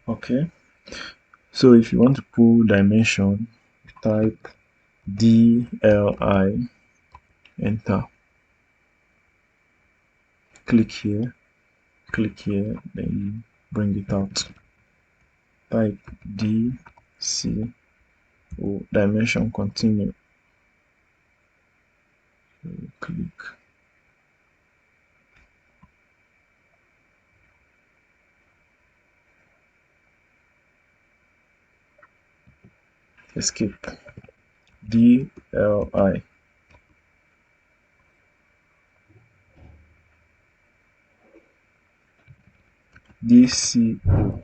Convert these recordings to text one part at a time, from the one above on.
Okay, so if you want to pull dimension, type DLI, enter, click here, then you bring it out. Type DC dimension, continue, click, escape, DLI, DCO,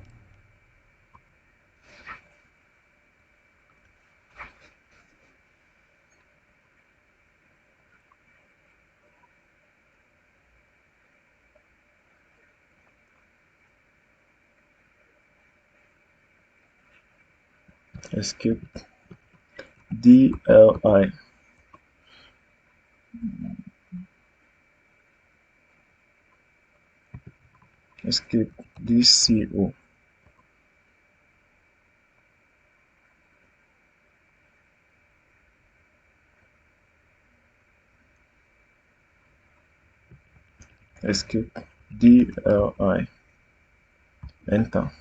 escape, DLI, escape, DCO, escape, DLI, enter,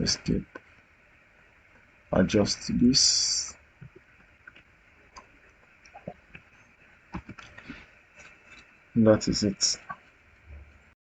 escape, adjust this. That is it.